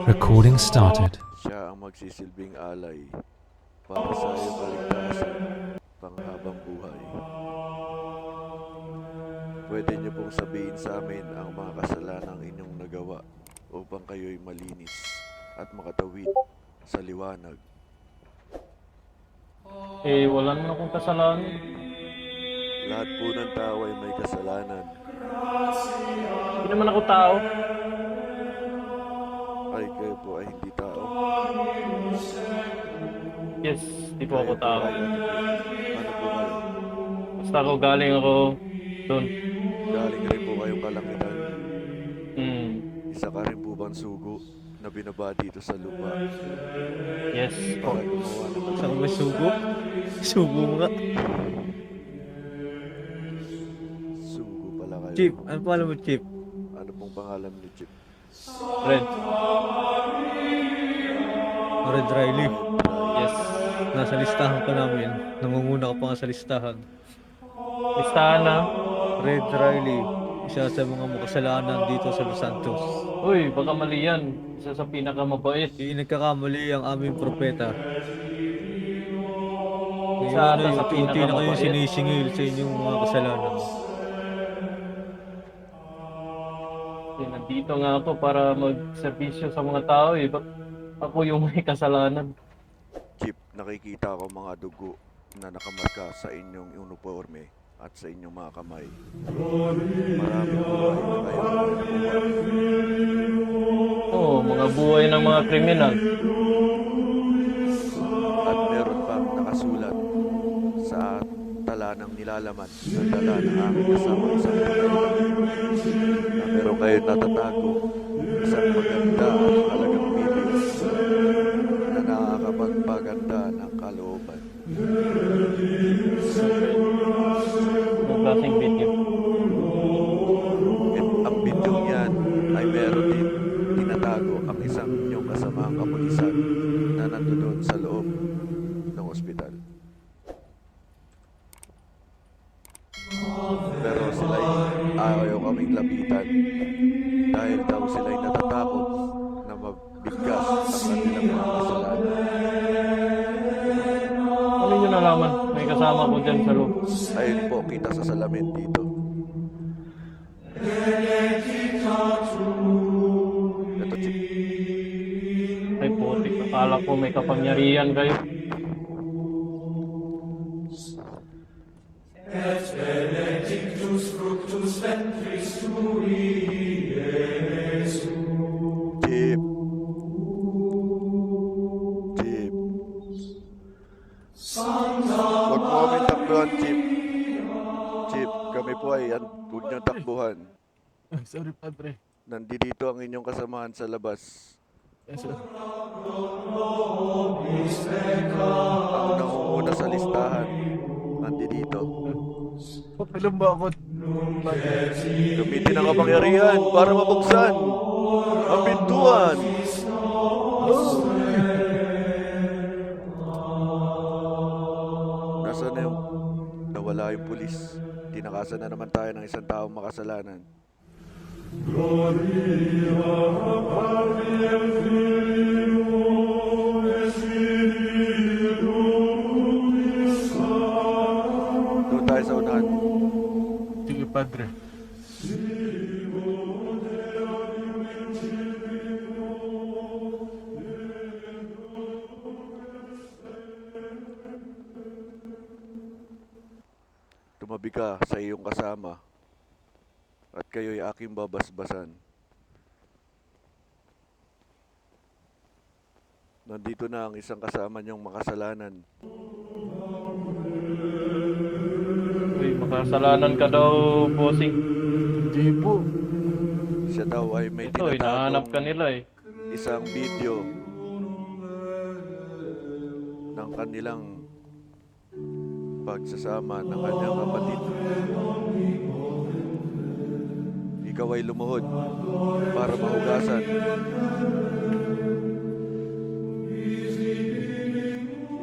Recording started. Siya ang magsisilbing alay para sa iyong kaligtasan panghabang buhay. Pwede niyo pong sabihin sa amin ang mga kasalanang inyong nagawa upang kayo'y malinis at makatawid sa liwanag. Wala naman akong kasalanan. Lahat po ng tao ay may kasalanan. Hindi naman ako tao. Ay, kayo po ay hindi tao. Yes, di po ako Kayo po tao. ay ano po kayo? Basta galing ako doon. Galing rin po kayong kalangitan. Isa ka rin po bang sugo na binaba dito sa lupa Yes po. para gumawa ng Saan may sugo? Sugo mo nga. sugo pala kayo? Chip, ano pala mo, Chip? Ano pong pangalan ni Chip? Red. Red Riley. Yes. Nasa listahan ka namin. Nangunguna ka pa nga sa listahan. Listahan na. Red Riley, isa sa mga makasalanan dito sa Los Santos. Uy, baka mali yan. Isa sa pinakamabait. Hindi nagkakamali ang aming propeta. Isa Ngayon ata sa ay unti na kayo pinakamabait. sinisingil sa inyong mga kasalanan. Nandito nga ako para magserbisyo sa mga tao eh. Ba't ako yung may kasalanan? Chip, nakikita ko mga dugo na nakamarka sa inyong uniforme at sa inyong mga kamay. Marami buhay na kayo nakuha. Oo, mga buhay ng mga kriminal. At meron pang nakasulat sa tala ng nilalaman ng dala ng aking kasama isang patay na meron kayo natatago isang maganda at mahalagang video na nakakapagpaganda ng kalooban. Ang klaseng video. At ang video yan ay meron din tinatago ang isang inyong kasamang kapulisan na nandoon sa loob ng ospital. Pero sila'y ayaw kaming lapitan dahil daw sila'y natatakot na mabigkas ang kanilang mga kasalanan. Ano nyo nalaman? May kasama ko dyan sa loob. Ayun po kita sa salamin dito. Ito, Chip. Ay putik, akala ko may kapangyarihan kayo. Chip. Chip. Huwag mo kami takbuhan, Chip. Chip, kami po ay huwag niyong takbuhan. Sorry, Padre. Nandito ang inyong kasamahan sa labas. Yes, sir. Ang nangunguna sa listahan. Nandito. Papilang ba ako? Padre. Gamitin ang kapangyarihan para mabuksan ang pintuan. Nasaan na yung nawala yung pulis? Tinakasan na naman tayo ng isang taong makasalanan. Doon tayo sa unahan. Sige, Padre. Tumabi ka sa iyong kasama at kayo'y aking babasbasan. Nandito na ang isang kasama niyong makasalanan. Uy, makasalanan ka daw, bossing. Hindi po. Siya daw ay may Ito, hinahanap ka tinatagong nila eh. isang video ng kanilang pagsasama ng kanyang kapatid. Ikaw ay lumuhod para mahugasan.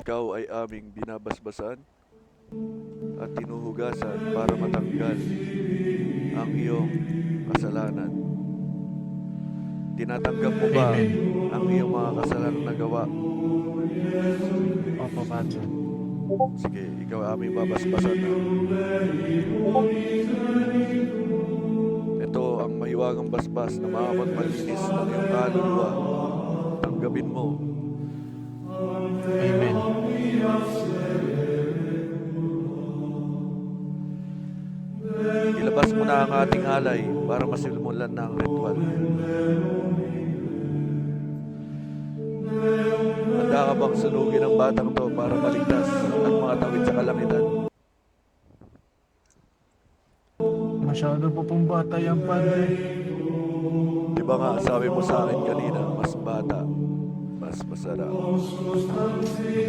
Ikaw ay aming binabasbasan at tinuhugasan para matanggal ang iyong kasalanan. Tinatanggap mo ba Amen. mga kasalanang nagawa. Opo, Padre. Sige, ikaw ay aming babasbasan na. Ito ang mahiwagang basbas na makapagmalinis ng iyong kaluluwa. Tanggapin mo. Amen. Ilabas mo na ang ating alay para masimulan na ang ritual. Handa ka bang sunugin ang batang to para maligtas at makatawid sa kalangitan? Masyado po pong bata yan, Padre. Di ba nga sabi mo sa akin kanina, mas bata, mas masarap.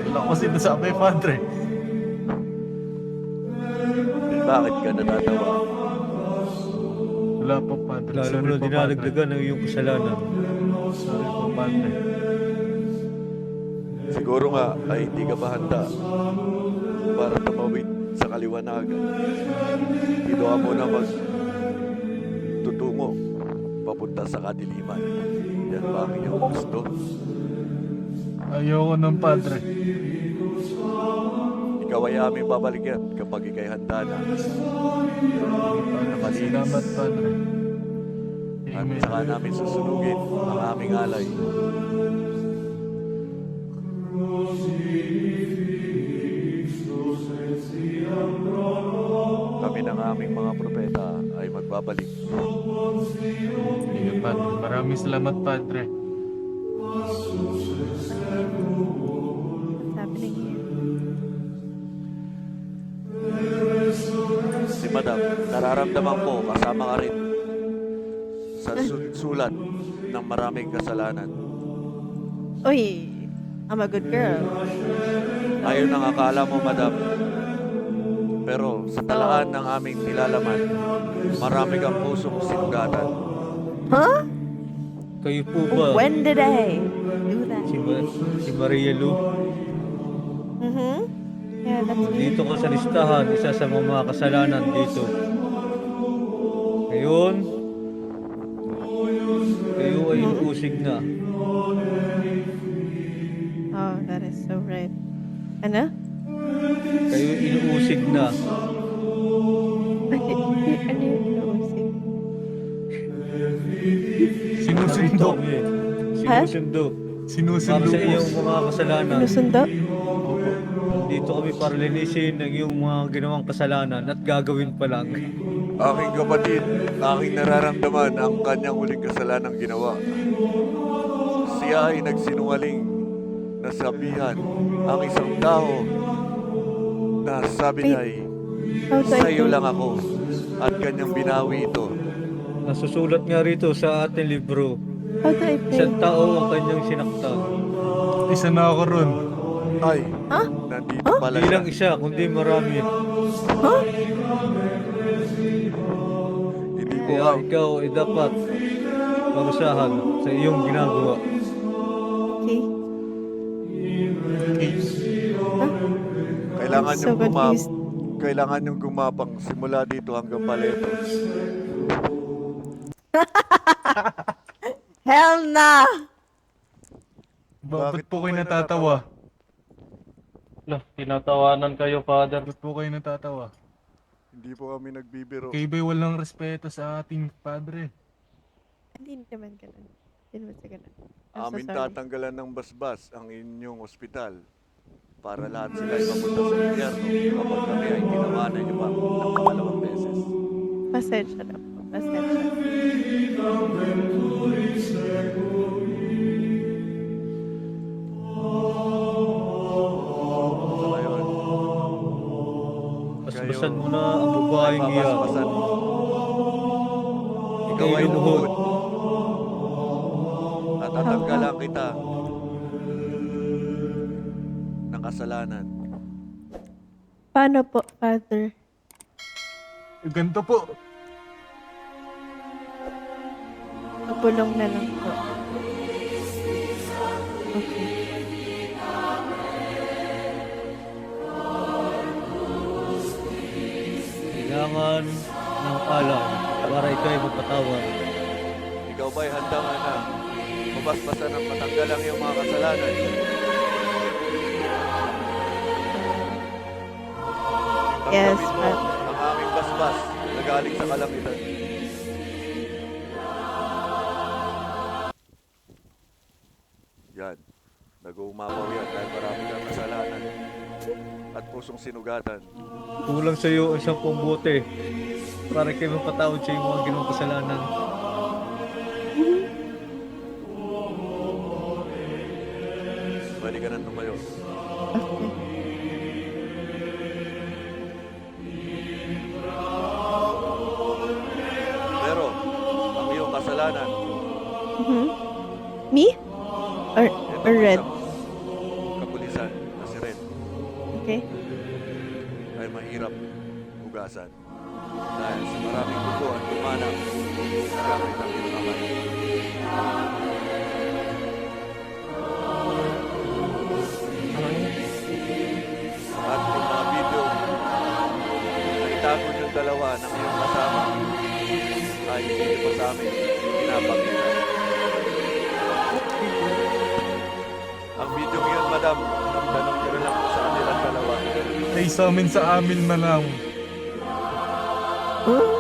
Wala ko sinasabi, Padre. Bakit ka natatawa? Wala po, Padre. Lalo mo Sorry na po, Padre. dinadagdagan ng iyong kasalanan. Sorry po, Padre. Siguro nga ay hindi ka pa handa para tumawid sa kaliwanagan. Dito ka muna tutungo papunta sa kadiliman. Yan ba ang iyong gusto? Ayoko ng Padre. Ikaw ay aming babalikan kapag ikay handa na. Salamat, Padre. At Amen. saka namin susunugin ang aming alay. Kami ng aming mga propeta ay magbabalik. Sige, Padre. Maraming salamat, Padre. What's happening here? Si Madam, nararamdaman ko kasama ka rin sa sulat ng maraming kasalanan. Uy, I'm a good girl. Ayon ang akala mo, Madam. Pero sa talaan ng aming nilalaman, marami kang pusong sinugatan. Huh? Kayo po ba? When did I do that? Si Maria Lu? Mm-hmm. Yeah, that's me. Dito ka sa listahan, isa sa mga kasalanan dito. Ngayon, kayo ay inuusig na. Oh, that is so right. Ano? Kayo ay inuusig na. Ano yung inuusig? Sinusundo. Sinusundo. Para Sinusundo sa po. iyong mga kasalanan. Sinusundo? Opo. Dito kami para linisin ang iyong mga ginawang kasalanan at gagawin pa lang. Aking kapatid, aking nararamdaman ang kanyang huling kasalanang ginawa. Siya ay nagsinungaling na sabihan ang isang tao na sabi niya ay How do I sa iyo pray? lang ako at kanyang binawi ito. Nasusulat nga rito sa ating libro, How do I pray? isang tao ang kanyang sinaktan. Isa na ako ron. Ay, Huh? nandito pala Di siya. lang isa, kundi marami. Huh? Hindi po Kaya ikaw ay dapat parusahan sa iyong ginagawa. Okay. kailangan So niyong confused. kailangan niyong gumapang simula dito hanggang paleto. Hell nah! Bakit po kayo natatawa? Lah, tinatawanan kayo, Father. Bakit po kayo natatawa? Hindi po kami nagbibiro. Kayo ba'y walang respeto sa ating Padre? Hindi naman ganun. Hindi naman sa ganun. I'm so Amin sorry. tatanggalan ng basbas ang inyong ospital para lahat sila ay mapunta sa impyerno kapag kami ay tinawanan niyo pa ng pangalawang beses. Pasensya na po. Pasensya. So ngayon, Basbasan mo na ang babaeng iyan. babasbasan mo. Ikaw ay Iluhod. luhod. At tatanggalan kita ng kasalanan. Paano po, Father? Ganito po. Pagpulong na lang po. Okay. Kailangan ng alam para ikaw ay mapatawad. Ikaw ba'y handa nga na basbasan ng matanggal ang iyong mga kasalanan. Yes, Tanggapin mo Father. ang aming basbas na galing sa kalangitan. Yan. Nag-uumapaw yan dahil marami kang kasalanan at pusong sinugatan. Kulang sa iyo isang pumbote para kayo mapatawad sa iyong mga ginawang kasalanan. Pwede ka nang tumayo. Okay. Pero, ang iyong kasalanan, Mhm. Me? Or, ito or Red? isang kapulisan na si Red Okay. ay mahirap hugasan dahil sa maraming dugo at tumanang sa gamit ng iyong kamay. At yung mga video na itago yung dalawa ng iyong kasama ay hindi pa sa amin pinapakita. Ang video yun, madam, tanong nyo na lang po sa kanilang dalawa. Ay sa amin manaw. Oh,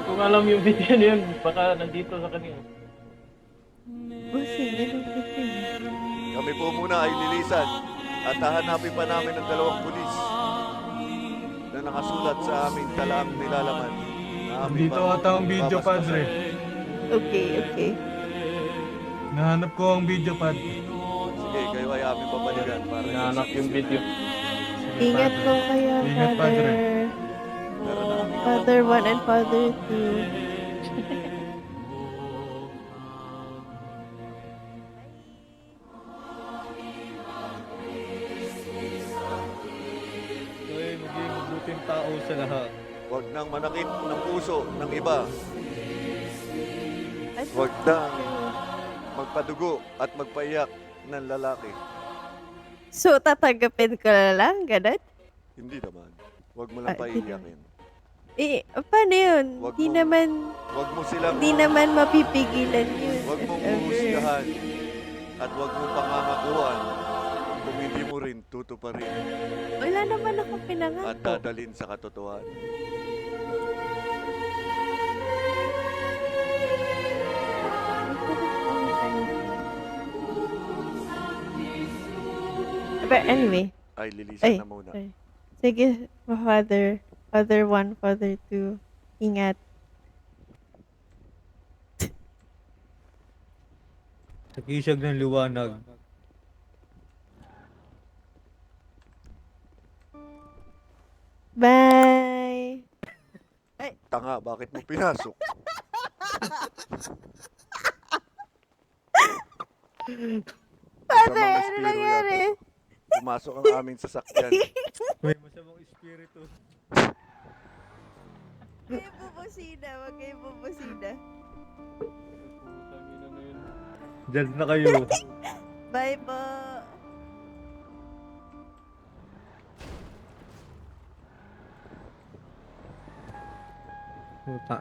Kung alam yung video na yun, baka nandito sa kanila. bossing, ganun kasi. Kami po muna ay lilisan at hahanapin pa namin ang dalawang pulis na nakasulat sa aming talaang nilalaman. Na aming Dito ata ang video, babasbasan. Padre. Okay, okay. Nahanap ko ang video, Padre. Sige, kayo ay aming babalikan para Hinahanap yung video. Ingat po kayo, Ingat, Padre. Meron na kami Father 1 and Father 2. Kayo ay maging mabuting tao sa lahat. Huwag nang manakit ng puso ng iba. Ay, Huwag nang magpadugo at magpaiyak ng lalaki. So, tatanggapin ko na lang, ganun? Hindi naman. Huwag mo lang Ah, hindi paiyakin. Eh, paano yun? Wag Di mo- naman, Huwag mo silang di naman mapipigilan yun. Huwag mong if ever. huhusgahan at huwag mong pangangakuan kung hindi mo rin tutuparin Wala naman ako at pinangako. dadalhin sa katotohanan. But anyway, Ay, lilisan ay, na muna. sorry. Sige, Father. Father 1, Father 2. Ingat. Sa kisag ng liwanag. Bye! Tanga, bakit mo pinasok? Father, Masamang ano espiritu nangyari? yata. Pumasok ang aming sasakyan. May masamang espiritu. Huwag kayong bubusina. Huwag kayong bubusina. Tangina na yun. Diyan na kayo. Bye po! Puta